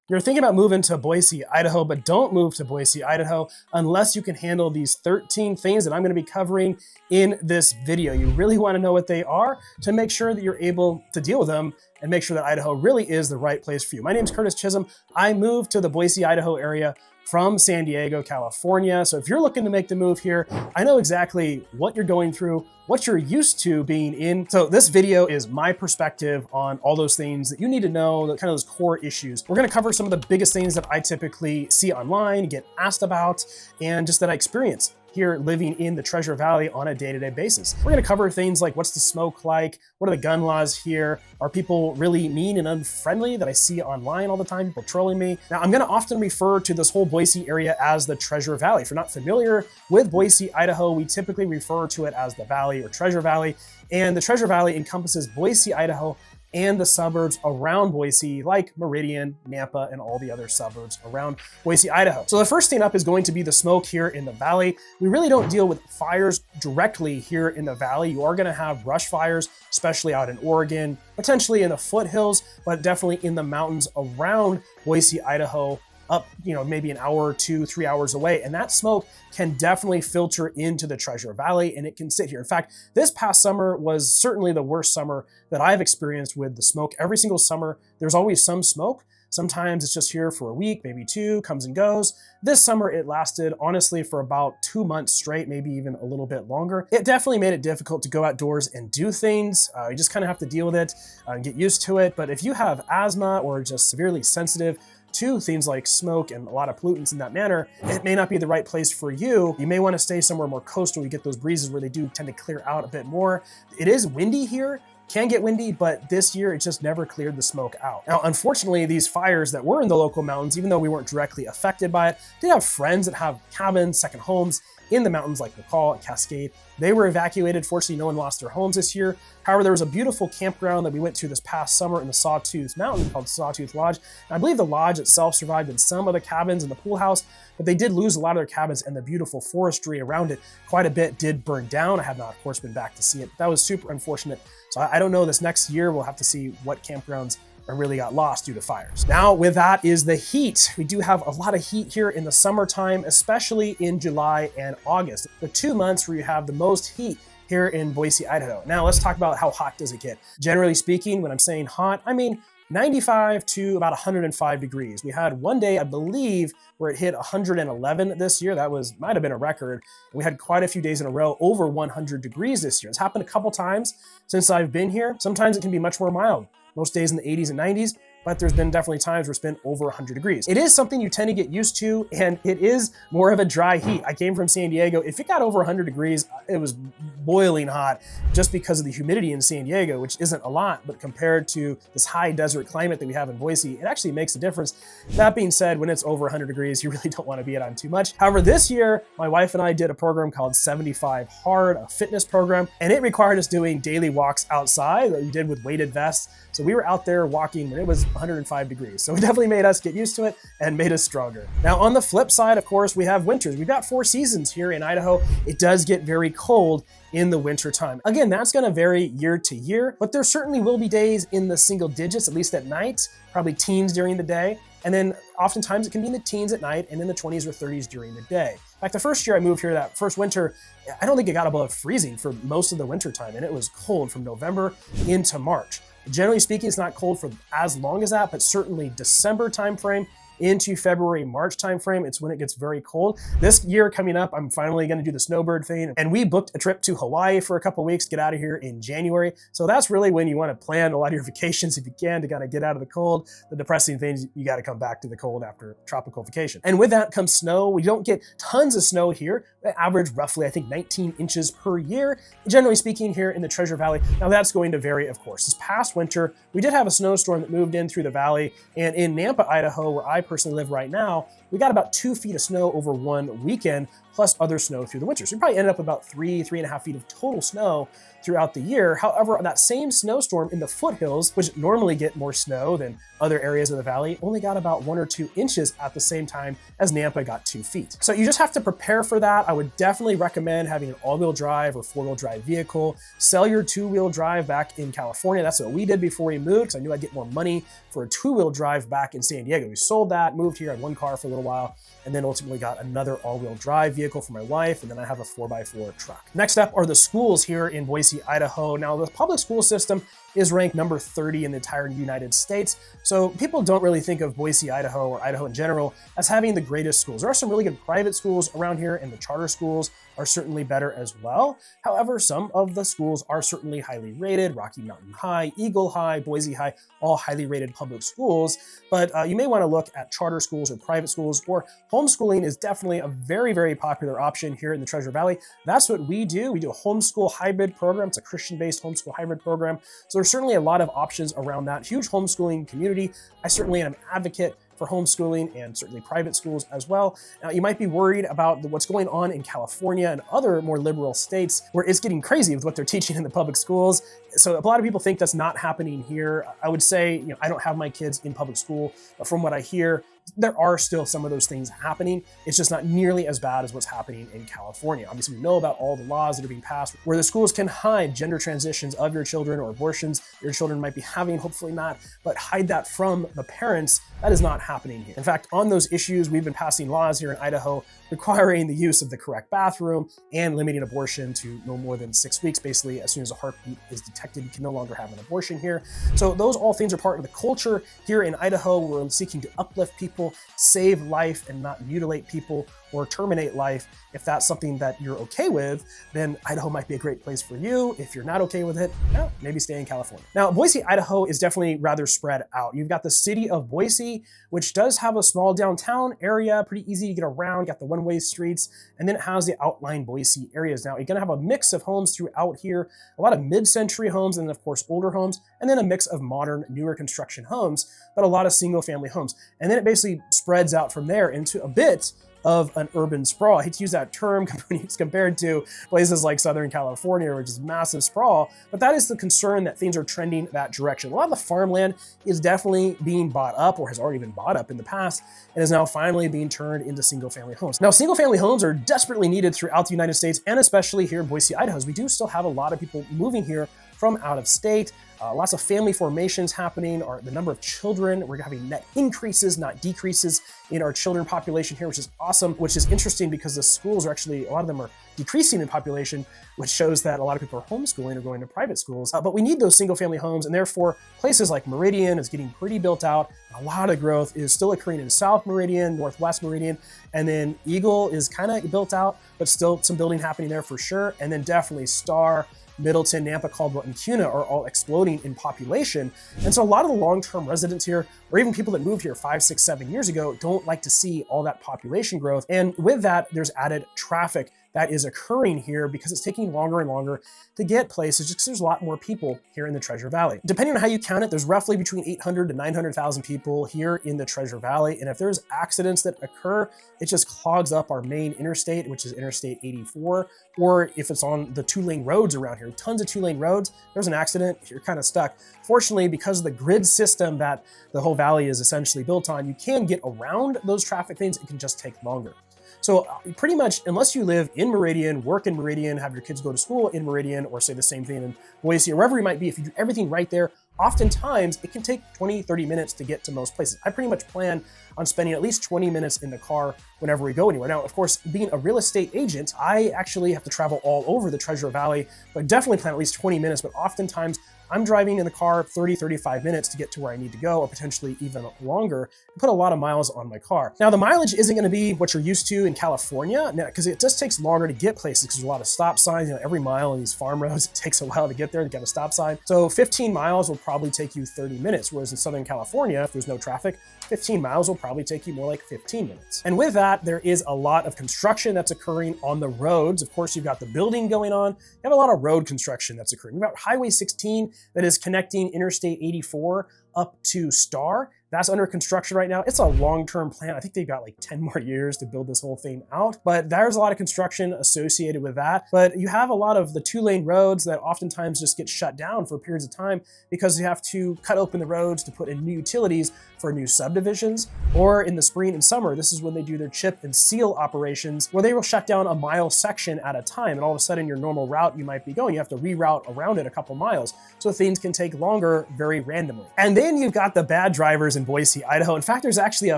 You're thinking about moving to Boise, Idaho, but don't move to Boise, Idaho unless you can handle these 13 things that I'm going to be covering in this video. You really want to know what they are to make sure that you're able to deal with them and make sure that Idaho really is the right place for you. My name is Curtis Chism. I moved to the Boise, Idaho area from San Diego, California. So if you're looking to make the move here, I know exactly what you're going through, what you're used to being in. So this video is my perspective on all those things that you need to know, kind of those core issues. We're gonna cover some of the biggest things that I typically see online, get asked about, and just that I experience here living in the Treasure Valley on a day-to-day basis. We're gonna cover things like what's the smoke like, what are the gun laws here, are people really mean and unfriendly that I see online all the time, people trolling me. Now I'm gonna often refer to this whole Boise area as the Treasure Valley. If you're not familiar with Boise, Idaho, we typically refer to it as the Valley or Treasure Valley. And the Treasure Valley encompasses Boise, Idaho, and the suburbs around Boise, like Meridian, Nampa, and all the other suburbs around Boise, Idaho. So the first thing up is going to be the smoke here in the valley. We really don't deal with fires directly here in the valley. You are gonna have brush fires, especially out in Oregon, potentially in the foothills, but definitely in the mountains around Boise, Idaho, up, maybe an hour or 2, 3 hours away. And that smoke can definitely filter into the Treasure Valley and it can sit here. In fact, this past summer was certainly the worst summer that I've experienced with the smoke. Every single summer, there's always some smoke. Sometimes it's just here for a week, maybe 2, comes and goes. This summer, it lasted honestly for about 2 months straight, maybe even a little bit longer. It definitely made it difficult to go outdoors and do things. You just kind of have to deal with it and get used to it. But if you have asthma or just severely sensitive to things like smoke and a lot of pollutants in that manner, it may not be the right place for you. You may want to stay somewhere more coastal. You get those breezes where they do tend to clear out a bit more. It is windy here, can get windy, but this year it just never cleared the smoke out. Now, unfortunately, these fires that were in the local mountains, even though we weren't directly affected by it, did have friends that have cabins, second homes in the mountains like McCall and Cascade. They were evacuated. Fortunately, no one lost their homes this year. However, there was a beautiful campground that we went to this past summer in the Sawtooth Mountain called Sawtooth Lodge. And I believe the lodge itself survived in some of the cabins in the pool house, but they did lose a lot of their cabins and the beautiful forestry around it. Quite a bit did burn down. I have not, of course, been back to see it. That was super unfortunate. So I don't know, this next year, we'll have to see what campgrounds really got lost due to fires. Now, with that is the heat. We do have a lot of heat here in the summertime, especially in July and August, the 2 months where you have the most heat here in Boise, Idaho. Now, let's talk about how hot does it get. Generally speaking, when I'm saying hot, I mean 95 to about 105 degrees. We had one day, I believe, where it hit 111 this year. That might have been a record. We had quite a few days in a row over 100 degrees this year. It's happened a couple times since I've been here. Sometimes it can be much more mild. Most days in the 80s and 90s, but there's been definitely times where it's been over 100 degrees. It is something you tend to get used to, and it is more of a dry heat. I came from San Diego. If it got over 100 degrees, it was boiling hot just because of the humidity in San Diego, which isn't a lot, but compared to this high desert climate that we have in Boise, it actually makes a difference. That being said, when it's over 100 degrees, you really don't want to be out on too much. However, this year, my wife and I did a program called 75 Hard, a fitness program, and it required us doing daily walks outside that we did with weighted vests. So we were out there walking when it was 105 degrees. So it definitely made us get used to it and made us stronger. Now, on the flip side, of course, we have winters. We've got 4 seasons here in Idaho. It does get very cold in the winter time. Again, that's gonna vary year to year, but there certainly will be days in the single digits, at least at night, probably teens during the day. And then oftentimes it can be in the teens at night and in the 20s or 30s during the day. In fact, the first year I moved here, that first winter, I don't think it got above freezing for most of the winter time, and it was cold from November into March. Generally speaking, it's not cold for as long as that, but certainly December timeframe into February, March timeframe, it's when it gets very cold. This year coming up, I'm finally gonna do the snowbird thing, and we booked a trip to Hawaii for a couple weeks, get out of here in January. So that's really when you wanna plan a lot of your vacations if you can to kind of get out of the cold. The depressing things, you gotta come back to the cold after tropical vacation. And with that comes snow. We don't get tons of snow here. We average roughly, I think, 19 inches per year, generally speaking, here in the Treasure Valley. Now that's going to vary, of course. This past winter, we did have a snowstorm that moved in through the valley, and in Nampa, Idaho, where I personally live right now, we got about 2 feet of snow over one weekend, plus other snow through the winter. So you probably ended up with about 3.5 feet of total snow throughout the year. However, that same snowstorm in the foothills, which normally get more snow than other areas of the valley, only got about 1 or 2 inches at the same time as Nampa got 2 feet. So you just have to prepare for that. I would definitely recommend having an all-wheel drive or 4-wheel drive vehicle. Sell your 2-wheel drive back in California. That's what we did before we moved, because I knew I'd get more money for a 2-wheel drive back in San Diego. We sold that, moved here, had 1 car for a little while, and then ultimately got another all-wheel drive vehicle for my wife, and then I have a 4x4 truck. Next up are the schools here in Boise, Idaho. Now, the public school system is ranked number 30 in the entire United States. So people don't really think of Boise, Idaho, or Idaho in general as having the greatest schools. There are some really good private schools around here, and the charter schools are certainly better as well. However, some of the schools are certainly highly rated. Rocky Mountain High, Eagle High, Boise High, all highly rated public schools. But you may want to look at charter schools or private schools, or homeschooling is definitely a very, very popular option here in the Treasure Valley. That's what we do. We do a homeschool hybrid program. It's a Christian-based homeschool hybrid program. So there's certainly a lot of options around that. Huge homeschooling community. I certainly am an advocate for homeschooling and certainly private schools as well. Now, you might be worried about what's going on in California and other more liberal states where it's getting crazy with what they're teaching in the public schools. So a lot of people think that's not happening here. I would say, I don't have my kids in public school, but from what I hear, there are still some of those things happening. It's just not nearly as bad as what's happening in California. Obviously, we know about all the laws that are being passed where the schools can hide gender transitions of your children or abortions your children might be having, hopefully not, but hide that from the parents. That is not happening here. In fact, on those issues, we've been passing laws here in Idaho requiring the use of the correct bathroom and limiting abortion to no more than 6 weeks. Basically, as soon as a heartbeat is detected, you can no longer have an abortion here. So those all things are part of the culture here in Idaho. We're seeking to uplift people, save life, and not mutilate people or terminate life. If that's something that you're okay with, then Idaho might be a great place for you. If you're not okay with it, well, maybe stay in California. Now, Boise, Idaho is definitely rather spread out. You've got the city of Boise, which does have a small downtown area, pretty easy to get around. You got the one-way streets, and then it has the outlying Boise areas. Now, you're gonna have a mix of homes throughout here, a lot of mid-century homes, and then of course older homes, and then a mix of modern, newer construction homes, but a lot of single-family homes. And then it basically spreads out from there into a bit of an urban sprawl. I hate to use that term compared to places like Southern California, which is massive sprawl, but that is the concern that things are trending that direction. A lot of the farmland is definitely being bought up or has already been bought up in the past and is now finally being turned into single-family homes. Now, single-family homes are desperately needed throughout the United States and especially here in Boise, Idaho. We do still have a lot of people moving here from out of state. Lots of family formations happening, or the number of children. We're having net increases, not decreases in our children population here, which is awesome, which is interesting because the schools are actually, a lot of them are decreasing in population, which shows that a lot of people are homeschooling or going to private schools. But we need those single family homes, and therefore places like Meridian is getting pretty built out. A lot of growth is still occurring in South Meridian, Northwest Meridian, and then Eagle is kind of built out, but still some building happening there for sure. And then definitely Star, Middleton, Nampa, Caldwell, and Cuna are all exploding in population. And so a lot of the long-term residents here, or even people that moved here 5, 6, 7 years ago, don't like to see all that population growth. And with that, there's added traffic that is occurring here because it's taking longer and longer to get places just because there's a lot more people here in the Treasure Valley. Depending on how you count it, there's roughly between 800 to 900,000 people here in the Treasure Valley. And if there's accidents that occur, it just clogs up our main interstate, which is Interstate 84. Or if it's on the 2-lane roads around here, tons of 2-lane roads, there's an accident, you're kind of stuck. Fortunately, because of the grid system that the whole valley is essentially built on, you can get around those traffic things. It can just take longer. So pretty much, unless you live in Meridian, work in Meridian, have your kids go to school in Meridian, or say the same thing in Boise, or wherever you might be, if you do everything right there, oftentimes it can take 20, 30 minutes to get to most places. I pretty much plan on spending at least 20 minutes in the car whenever we go anywhere. Now, of course, being a real estate agent, I actually have to travel all over the Treasure Valley, but definitely plan at least 20 minutes, but oftentimes I'm driving in the car 30, 35 minutes to get to where I need to go, or potentially even longer, and put a lot of miles on my car. Now, the mileage isn't gonna be what you're used to in California, because it just takes longer to get places because there's a lot of stop signs. Every mile on these farm roads, it takes a while to get there to get a stop sign. So 15 miles will probably take you 30 minutes, whereas in Southern California, if there's no traffic, 15 miles will probably take you more like 15 minutes. And with that, there is a lot of construction that's occurring on the roads. Of course, you've got the building going on. You have a lot of road construction that's occurring. You've got Highway 16 that is connecting Interstate 84 up to Star. That's under construction right now. It's a long-term plan. I think they've got like 10 more years to build this whole thing out, but there's a lot of construction associated with that. But you have a lot of the 2-lane roads that oftentimes just get shut down for periods of time because you have to cut open the roads to put in new utilities for new subdivisions. Or in the spring and summer, this is when they do their chip and seal operations, where they will shut down a mile section at a time, and all of a sudden your normal route you might be going, you have to reroute around it a couple miles. So things can take longer very randomly. And then you've got the bad drivers in Boise, Idaho. In fact, there's actually a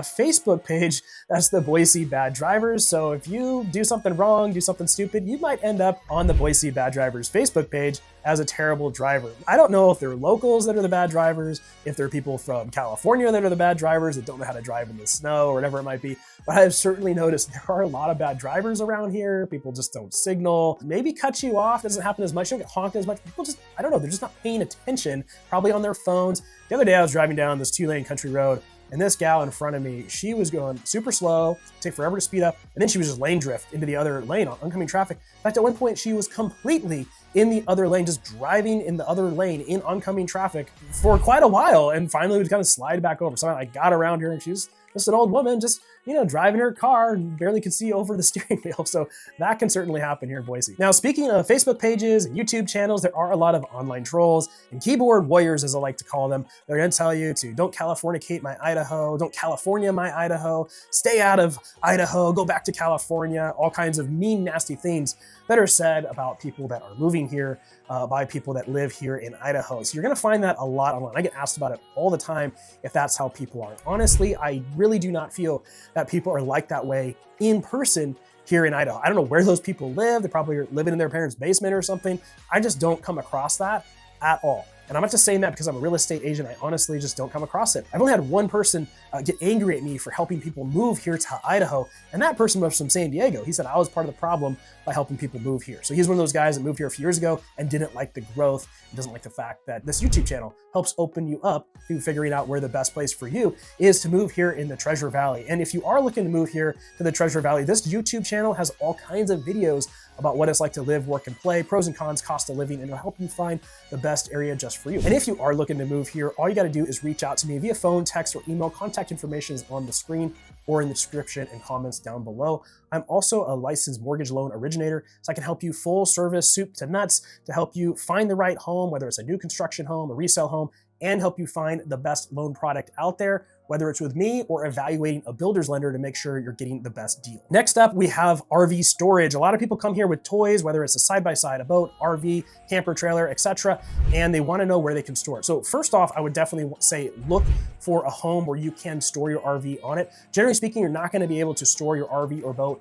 Facebook page that's the Boise Bad Drivers. So if you do something wrong, do something stupid, you might end up on the Boise Bad Drivers Facebook page as a terrible driver. I don't know if they're locals that are the bad drivers, if they're people from California that are the bad drivers that don't know how to drive in the snow or whatever it might be, but I've certainly noticed there are a lot of bad drivers around here. People just don't signal, maybe cut you off. Doesn't happen as much, you don't get honked as much. People just, I don't know, they're just not paying attention, probably on their phones. The other day I was driving down this 2-lane country road, and this gal in front of me, she was going super slow, take forever to speed up, and then she was just lane drift into the other lane on oncoming traffic. In fact, at one point she was completely in the other lane, just driving in the other lane in oncoming traffic for quite a while, and finally would kind of slide back over. So I got around her, and she was just an old woman, just, you know, driving her car and barely could see over the steering wheel. So that can certainly happen here in Boise. Now, speaking of Facebook pages and YouTube channels, there are a lot of online trolls and keyboard warriors, as I like to call them. They're gonna tell you to don't Californicate my Idaho, don't California my Idaho, stay out of Idaho, go back to California, all kinds of mean, nasty things that are said about people that are moving here by people that live here in Idaho. So you're gonna find that a lot online. I get asked about it all the time if that's how people are. Honestly, I really do not feel that people are like that way in person here in Idaho. I don't know where those people live. They probably are living in their parents' basement or something. I just don't come across that at all. And I'm not just saying that because I'm a real estate agent. I honestly just don't come across it. I've only had one person get angry at me for helping people move here to Idaho, and that person was from San Diego. He said I was part of the problem by helping people move here. So he's one of those guys that moved here a few years ago and didn't like the growth, and doesn't like the fact that this YouTube channel helps open you up to figuring out where the best place for you is to move here in the Treasure Valley. And if you are looking to move here to the Treasure Valley, this YouTube channel has all kinds of videos about what it's like to live, work, and play, pros and cons, cost of living, and it'll help you find the best area just for you. And if you are looking to move here, all you gotta do is reach out to me via phone, text, or email. Contact information is on the screen or in the description and comments down below. I'm also a licensed mortgage loan originator, so I can help you full service, soup to nuts, to help you find the right home, whether it's a new construction home, a resale home, and help you find the best loan product out there, whether it's with me or evaluating a builder's lender to make sure you're getting the best deal. Next up, we have RV storage. A lot of people come here with toys, whether it's a side-by-side, a boat, RV, camper trailer, etc., and they wanna know where they can store it. So first off, I would definitely say look for a home where you can store your RV on it. Generally speaking, you're not gonna be able to store your RV or boat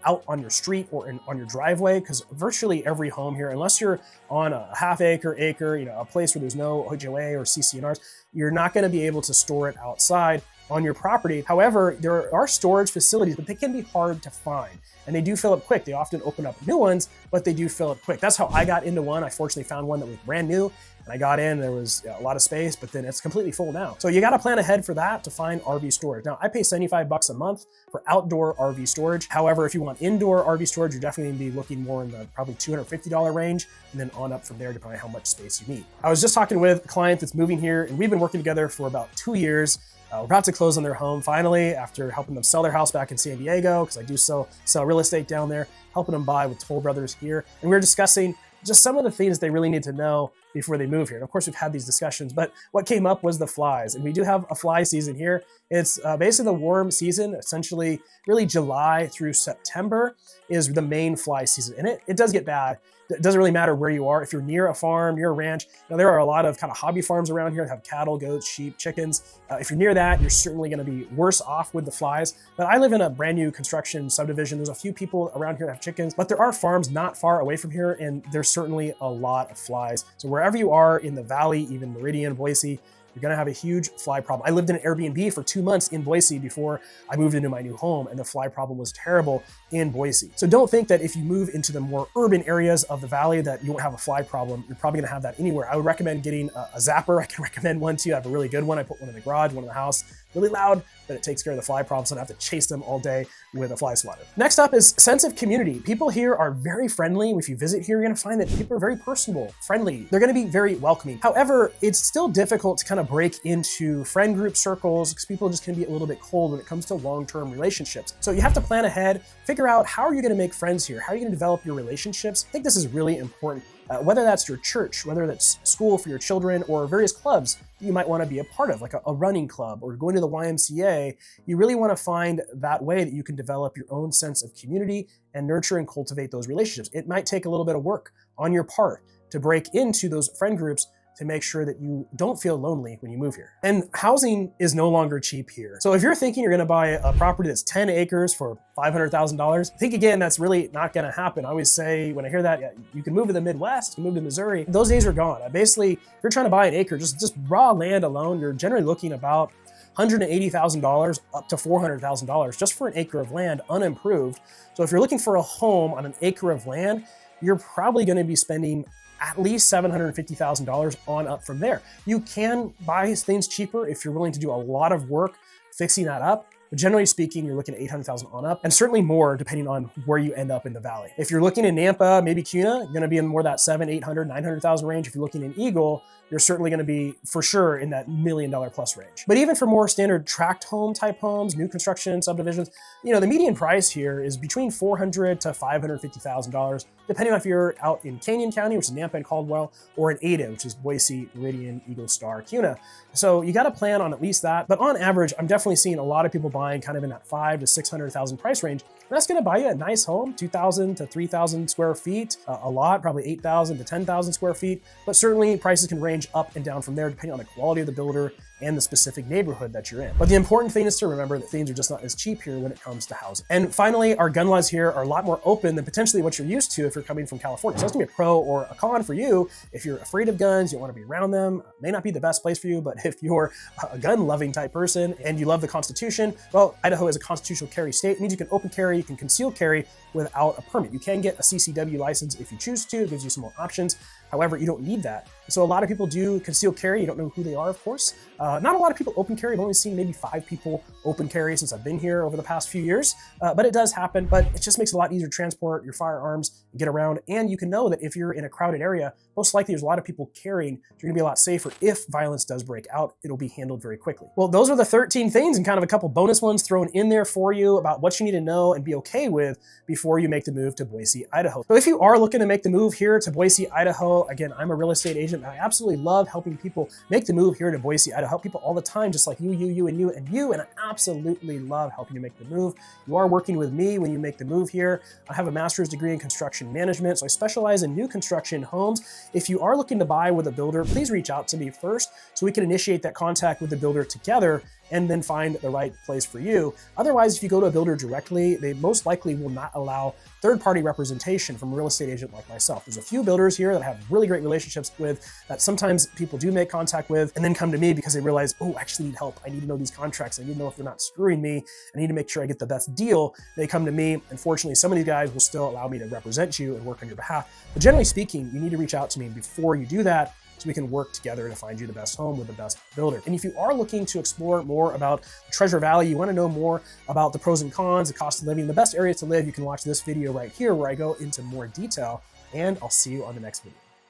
out on your street or on your driveway, because virtually every home here, unless you're on a half acre, you know, a place where there's no HOA or CC&Rs, you're not going to be able to store it outside on your property. However, there are storage facilities, but they can be hard to find, and they do fill up quick. They often open up new ones, but they do fill up quick. That's how I got into one. I fortunately found one that was brand new, and I got in, there was a lot of space, but then it's completely full now. So you got to plan ahead for that to find RV storage. Now, I pay $75 a month for outdoor RV storage. However, if you want indoor RV storage, you're definitely going to be looking more in the probably $250 range, and then on up from there, depending on how much space you need. I was just talking with a client that's moving here, and we've been working together for about 2 years. We're about to close on their home finally after helping them sell their house back in San Diego, because I do sell real estate down there, helping them buy with Toll Brothers here. And we were discussing just some of the things they really need to know before they move here. And of course, we've had these discussions, but what came up was the flies. And we do have a fly season here. It's basically the warm season, essentially really July through September is the main fly season. And it does get bad. It doesn't really matter where you are. If you're near a farm, near a ranch, now there are a lot of kind of hobby farms around here that have cattle, goats, sheep, chickens. If you're near that, you're certainly going to be worse off with the flies. But I live in a brand new construction subdivision. There's a few people around here that have chickens, but there are farms not far away from here, and there's certainly a lot of flies. So wherever you are in the valley, even Meridian, Boise, you're gonna have a huge fly problem. I lived in an Airbnb for 2 months in Boise before I moved into my new home, and the fly problem was terrible in Boise. So don't think that if you move into the more urban areas of the valley that you won't have a fly problem. You're probably gonna have that anywhere. I would recommend getting a zapper. I can recommend one to you. I have a really good one. I put one in the garage, one in the house. really loud, but it takes care of the fly problem, so I don't have to chase them all day with a fly swatter. Next up is sense of community. People here are very friendly. If you visit here, you're gonna find that people are very personable, friendly. They're gonna be very welcoming. However, it's still difficult to kind of break into friend group circles because people are just gonna be a little bit cold when it comes to long-term relationships. So you have to plan ahead, figure out how are you gonna make friends here? How are you gonna develop your relationships? I think this is really important. Whether that's your church, whether that's school for your children, or various clubs you might want to be a part of, like a running club or going to the YMCA, you really want to find that way that you can develop your own sense of community and nurture and cultivate those relationships. It might take a little bit of work on your part to break into those friend groups to make sure that you don't feel lonely when you move here. And housing is no longer cheap here. So if you're thinking you're gonna buy a property that's 10 acres for $500,000, think again, that's really not gonna happen. I always say, when I hear that, yeah, you can move to the Midwest, you can move to Missouri. Those days are gone. Basically, if you're trying to buy an acre, just raw land alone, you're generally looking about $180,000 up to $400,000 just for an acre of land unimproved. So if you're looking for a home on an acre of land, you're probably gonna be spending at least $750,000 on up from there. You can buy things cheaper if you're willing to do a lot of work fixing that up. But generally speaking, you're looking at $800,000 on up, and certainly more depending on where you end up in the valley. If you're looking in Nampa, maybe Kuna, you're gonna be in more that 700,000, 800,000, 900,000 range. If you're looking in Eagle, you're certainly gonna be for sure in that $1 million plus range. But even for more standard tract home type homes, new construction subdivisions, the median price here is between $400,000 to $550,000, depending on if you're out in Canyon County, which is Nampa and Caldwell, or in Ada, which is Boise, Meridian, Eagle, Star, Kuna. So you gotta plan on at least that. But on average, I'm definitely seeing a lot of people buying kind of in that $500,000 to $600,000 price range. And that's gonna buy you a nice home, 2,000 to 3,000 square feet, a lot, probably 8,000 to 10,000 square feet. But certainly prices can range up and down from there depending on the quality of the builder and the specific neighborhood that you're in. But the important thing is to remember that things are just not as cheap here when it comes to housing. And finally, our gun laws here are a lot more open than potentially what you're used to if you're coming from California. So that's gonna be a pro or a con for you. If you're afraid of guns, you don't wanna be around them, may not be the best place for you, but if you're a gun-loving type person and you love the Constitution, well, Idaho is a constitutional carry state. It means you can open carry, you can conceal carry without a permit. You can get a CCW license if you choose to. It gives you some more options. However, you don't need that. So a lot of people do conceal carry. You don't know who they are, of course. Not a lot of people open carry. I've only seen maybe 5 people open carry since I've been here over the past few years. But it does happen. But it just makes it a lot easier to transport your firearms, get around. And you can know that if you're in a crowded area, most likely there's a lot of people carrying. So you're gonna be a lot safer. If violence does break out, it'll be handled very quickly. Well, those are the 13 things and kind of a couple bonus ones thrown in there for you about what you need to know and be okay with before you make the move to Boise, Idaho. So if you are looking to make the move here to Boise, Idaho, again, I'm a real estate agent. I absolutely love helping people make the move here to Boise, Idaho. I help people all the time, just like you, and I absolutely love helping you make the move. You are working with me when you make the move here. I have a master's degree in construction management, so I specialize in new construction homes. If you are looking to buy with a builder, please reach out to me first so we can initiate that contact with the builder together and then find the right place for you. Otherwise, if you go to a builder directly, they most likely will not allow third-party representation from a real estate agent like myself. There's a few builders here that I have really great relationships with that sometimes people do make contact with and then come to me because they realize, oh, I actually need help. I need to know these contracts. I need to know if they're not screwing me. I need to make sure I get the best deal. They come to me. Unfortunately, some of these guys will still allow me to represent you and work on your behalf. But generally speaking, you need to reach out to me before you do that, so we can work together to find you the best home with the best builder. And if you are looking to explore more about Treasure Valley, you want to know more about the pros and cons, the cost of living, the best areas to live, you can watch this video right here where I go into more detail, and I'll see you on the next video.